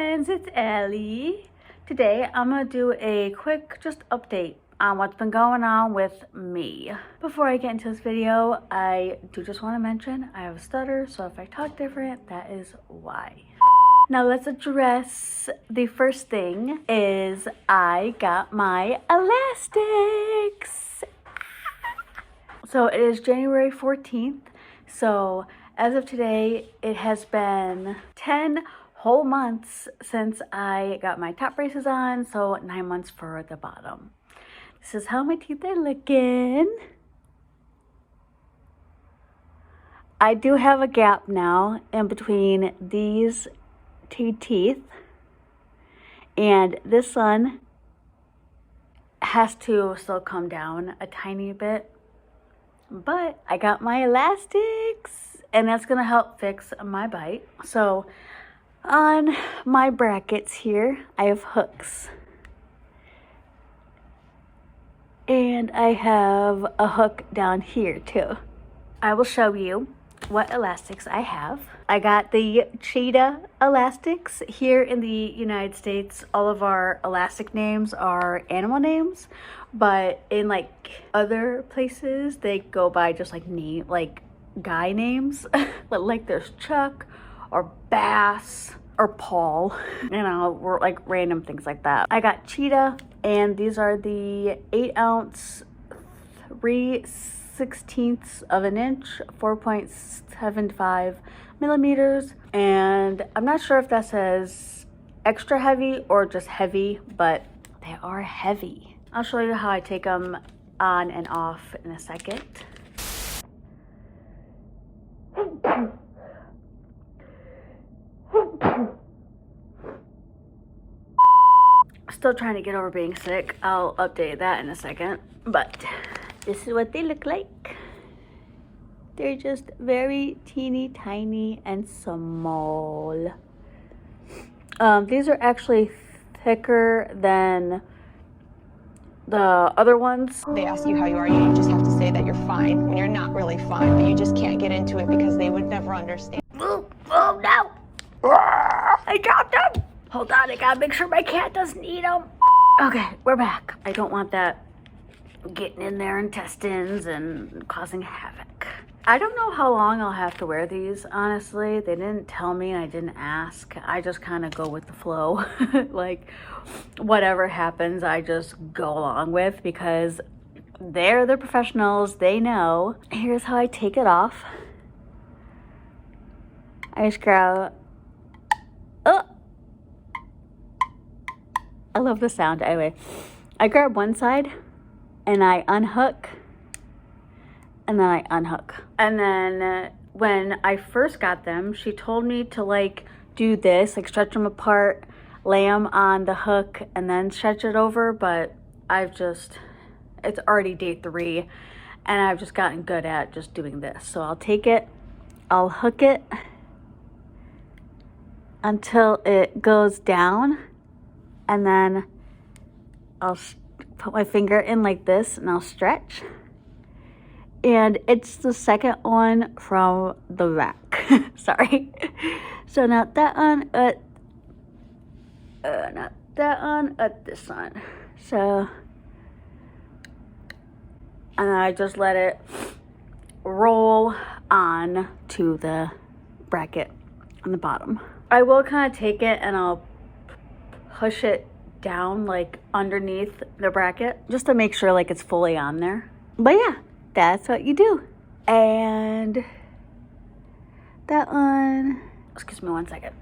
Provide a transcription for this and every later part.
friends, it's Ellie. Today I'm gonna do a quick just update on what's been going on with me. Before I get into this video, I do just want to mention I have a stutter, so if I talk different, that is why. Now let's address the first thing is I got my elastics. So it is January 14th. So as of today, it has been 10 whole months since I got my top braces on, so 9 months for the bottom. This is how my teeth are looking. I do have a gap now in between these two teeth, and this one has to still come down a tiny bit, but I got my elastics and that's gonna help fix my bite. So on my brackets here, I have hooks. And I have a hook down here too. I will show you what elastics I have. I got the cheetah elastics. Here in the United States, all of our elastic names are animal names, but in like other places, they go by just like guy names. Like there's Chuck or Bass or Paul, we're like random things like that. I got cheetah, and these are the 8-ounce 3/16 of an inch, 4.75 millimeters, and I'm not sure if that says extra heavy or just heavy, but they are heavy. I'll show you how I take them on and off in a second. Still trying to get over being sick. I'll update that in a second, but this is what they look like. They're just very teeny tiny and small. These are actually thicker than the other ones. They ask you how you are, you just have to say that you're fine when you're not really fine, but you just can't get into it because they would never understand. Oh no! I dropped them! Hold on, I gotta make sure my cat doesn't eat them. Okay, we're back. I don't want that getting in their intestines and causing havoc. I don't know how long I'll have to wear these, honestly. They didn't tell me and I didn't ask. I just kind of go with the flow. Like, whatever happens, I just go along with because they're the professionals. They know. Here's how I take it off. I just grab... Oh! I love the sound. Anyway, I grab one side and I unhook, and then I unhook. And then when I first got them, she told me to like do this, like stretch them apart, lay them on the hook, and then stretch it over. But it's already day 3, and I've just gotten good at just doing this. So I'll take it, I'll hook it until it goes down, and then I'll put my finger in like this and I'll stretch. And it's the second one from the back. Sorry. So not that one, not that one, this one. So, and I just let it roll on to the bracket on the bottom. I will kind of take it and I'll push it down like underneath the bracket just to make sure like it's fully on there. But yeah, that's what you do. And that one, excuse me 1 second.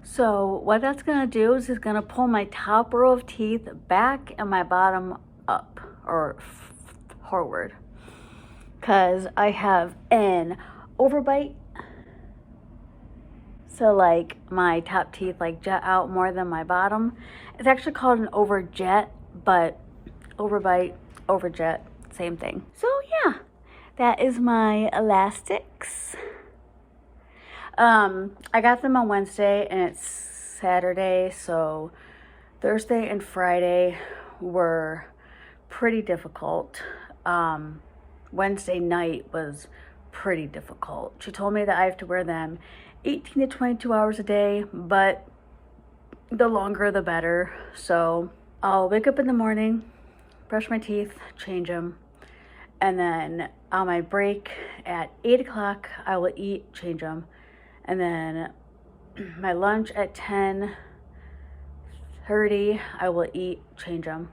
So what that's gonna do is it's gonna pull my top row of teeth back and my bottom up or forward, because I have an overbite. So like my top teeth like jet out more than my bottom. It's actually called an overjet, but overbite, overjet, same thing. So yeah, that is my elastics. I got them on Wednesday and it's Saturday, so Thursday and Friday were pretty difficult. Wednesday night was pretty difficult. She told me that I have to wear them 18 to 22 hours a day, but the longer the better. So I'll wake up in the morning, brush my teeth, change them, and then on my break at 8 o'clock, I will eat, change them, and then my lunch at 10:30, I will eat, change them,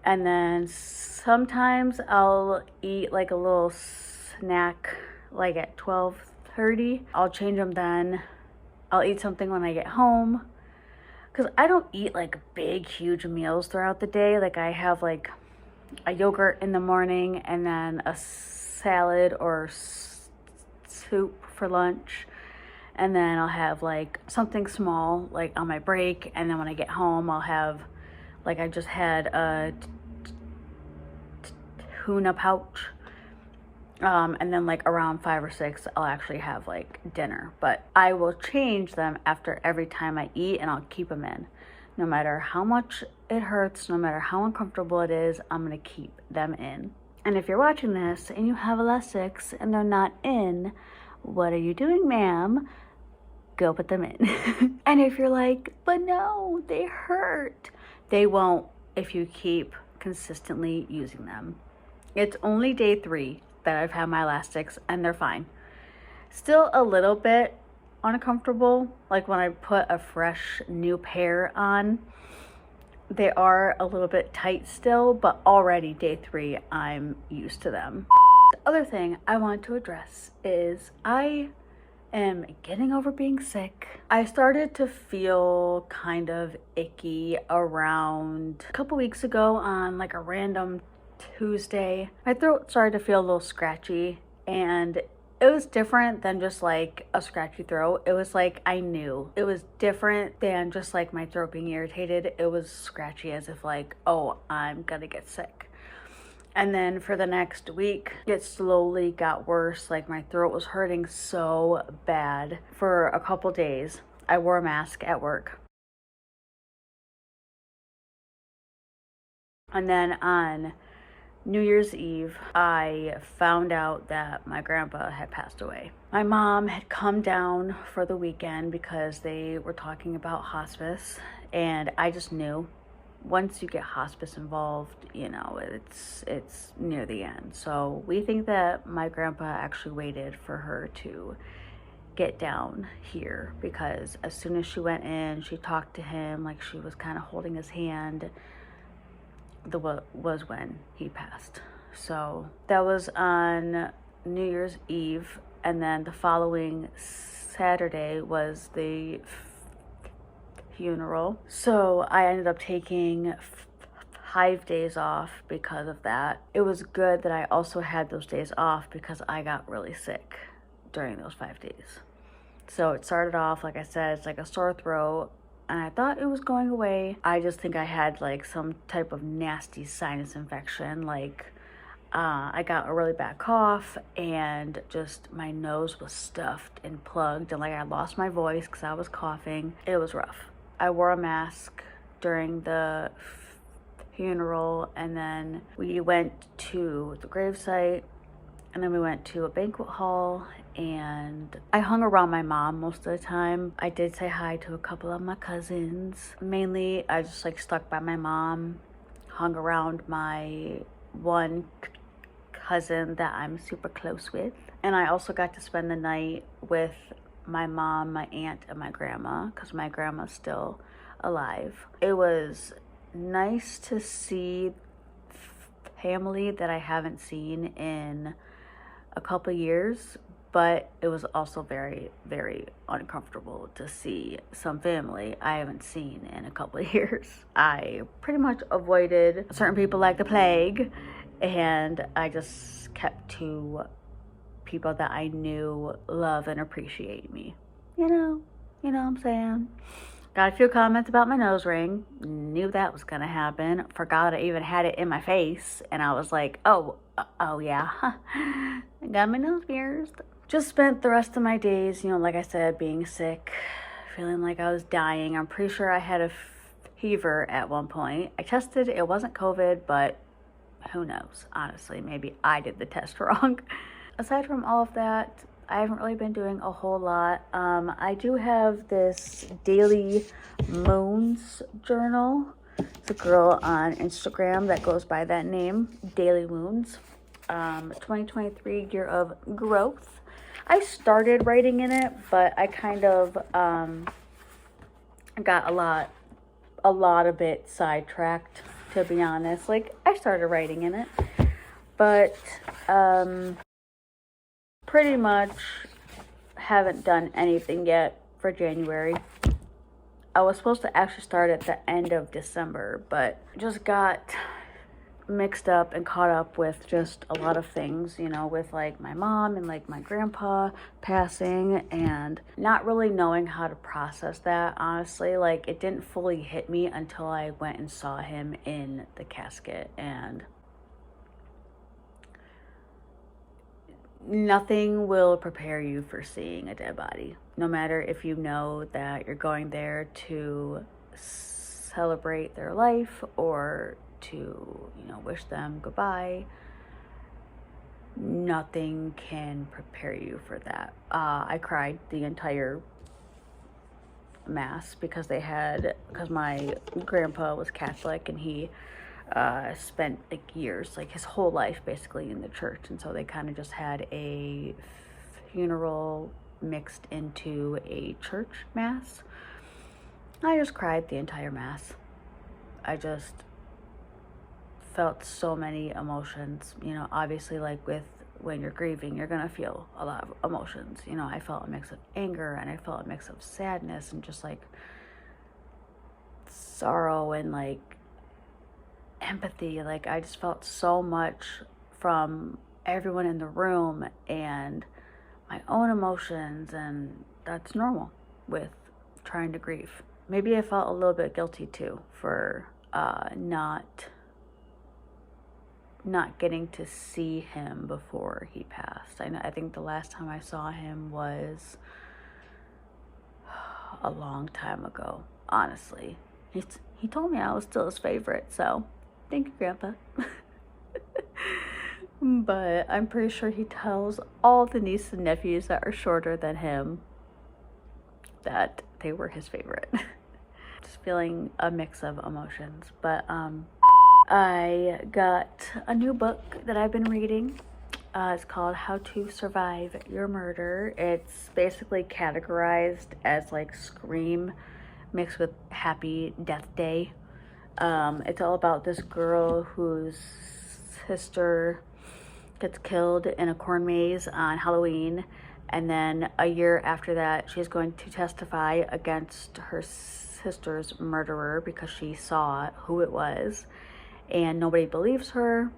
and then sometimes I'll eat like a little snack like at 12:30. I'll change them then. I'll eat something when I get home, because I don't eat like big, huge meals throughout the day. Like I have like a yogurt in the morning and then a salad or soup for lunch. And then I'll have like something small like on my break. And then when I get home, I'll have like I just had a tuna pouch. And then like around 5 or 6, I'll actually have like dinner. But I will change them after every time I eat, and I'll keep them in. No matter how much it hurts, no matter how uncomfortable it is, I'm gonna keep them in. And if you're watching this and you have elastics and they're not in, what are you doing, ma'am? Go put them in. And if you're like, but no, they hurt, they won't if you keep consistently using them. It's only day 3 that I've had my elastics and they're fine. Still a little bit uncomfortable, like when I put a fresh new pair on, they are a little bit tight still, but already day 3 I'm used to them. The other thing I want to address is I am getting over being sick. I started to feel kind of icky around a couple weeks ago on like a random Tuesday. My throat started to feel a little scratchy, and it was different than just like a scratchy throat. It was like I knew. It was different than just like my throat being irritated. It was scratchy as if like, oh, I'm gonna get sick. And then for the next week, it slowly got worse. Like my throat was hurting so bad. For a couple days, I wore a mask at work. And then on New Year's Eve, I found out that my grandpa had passed away. My mom had come down for the weekend because they were talking about hospice, and I just knew once you get hospice involved, you know, it's near the end. So we think that my grandpa actually waited for her to get down here, because as soon as she went in, she talked to him like she was kind of holding his hand. Was when he passed. So that was on New Year's Eve, and then the following Saturday was the funeral. So I ended up taking 5 days off because of that. It was good that I also had those days off because I got really sick during those 5 days. So it started off, like I said, it's like a sore throat, and I thought it was going away. I just think I had like some type of nasty sinus infection. Like I got a really bad cough, and just my nose was stuffed and plugged, and like I lost my voice because I was coughing. It was rough. I wore a mask during the funeral, and then we went to the gravesite, and then we went to a banquet hall, and I hung around my mom most of the time. I did say hi to a couple of my cousins. Mainly, I just like stuck by my mom, hung around my one cousin that I'm super close with. And I also got to spend the night with my mom, my aunt, and my grandma, because my grandma's still alive. It was nice to see family that I haven't seen in a couple years, but it was also very, very uncomfortable to see some family I haven't seen in a couple of years. I pretty much avoided certain people like the plague, and I just kept to people that I knew love and appreciate me. You know what I'm saying? Got a few comments about my nose ring. Knew that was gonna happen. Forgot I even had it in my face, and I was like, oh yeah. I got my nose pierced. just spent the rest of my days, like I said, being sick, feeling like I was dying. I'm pretty sure I had a fever at one point. I tested, it wasn't COVID, but who knows? Honestly, maybe I did the test wrong. Aside from all of that, I haven't really been doing a whole lot. I do have this daily moons journal. It's a girl on Instagram that goes by that name, Daily Moons. 2023 year of growth. I started writing in it, but I kind of got a lot of it sidetracked, to be honest. Like, I started writing in it, but pretty much haven't done anything yet for January. I was supposed to actually start at the end of December, but just got mixed up and caught up with just a lot of things, with like my mom and like my grandpa passing, and not really knowing how to process that, honestly. Like, it didn't fully hit me until I went and saw him in the casket, and nothing will prepare you for seeing a dead body. No matter if you know that you're going there to celebrate their life or to, wish them goodbye, nothing can prepare you for that. I cried the entire mass because my grandpa was Catholic, and he spent like years, like his whole life basically, in the church, and so they kind of just had a funeral mixed into a church mass. I just cried the entire mass. I just felt so many emotions. Obviously, like when you're grieving, you're gonna feel a lot of emotions. I felt a mix of anger, and I felt a mix of sadness, and just like sorrow, and like empathy. Like, I just felt so much from everyone in the room, and my own emotions, and that's normal with trying to grieve. Maybe I felt a little bit guilty too for not getting to see him before he passed. I think the last time I saw him was a long time ago, honestly. He told me I was still his favorite, so thank you, Grandpa. But I'm pretty sure he tells all the nieces and nephews that are shorter than him that they were his favorite. Just feeling a mix of emotions. But I got a new book that I've been reading. It's called How to Survive Your Murder. It's basically categorized as like Scream mixed with Happy Death Day. It's all about this girl whose sister gets killed in a corn maze on Halloween, and then a year after that she's going to testify against her sister's murderer because she saw who it was, and nobody believes her.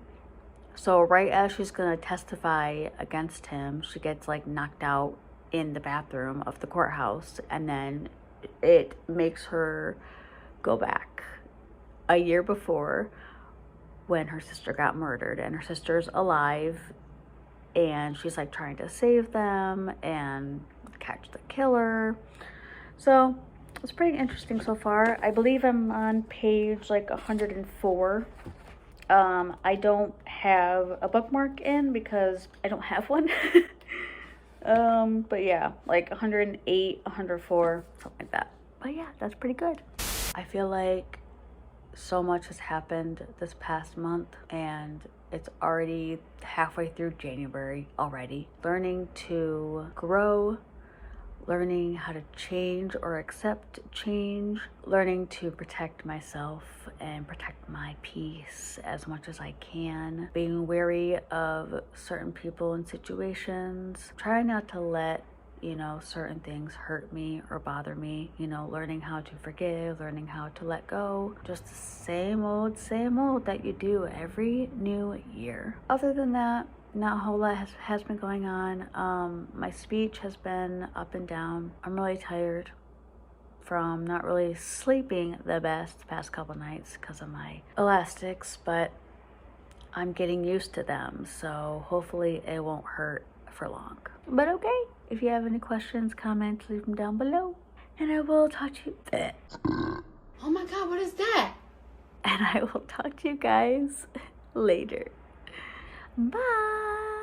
So right as she's gonna testify against him, she gets like knocked out in the bathroom of the courthouse, and then it makes her go back a year before when her sister got murdered, and her sister's alive, and she's like trying to save them and catch the killer. So it's pretty interesting so far. I believe I'm on page like 104. I don't have a bookmark in because I don't have one. But yeah, like 108, 104, something like that. But yeah, that's pretty good. I feel like so much has happened this past month, and it's already halfway through January already. Learning to grow, learning how to change or accept change, learning to protect myself and protect my peace as much as I can, being wary of certain people and situations, trying not to let certain things hurt me or bother me, learning how to forgive, learning how to let go. Just the same old that you do every new year. Other than that, not a whole lot has been going on. My speech has been up and down. I'm really tired from not really sleeping the best the past couple nights because of my elastics, but I'm getting used to them, so hopefully it won't hurt for long. But okay, if you have any questions, comments, leave them down below. And I will talk to you. Oh my God, what is that? And I will talk to you guys later. Bye.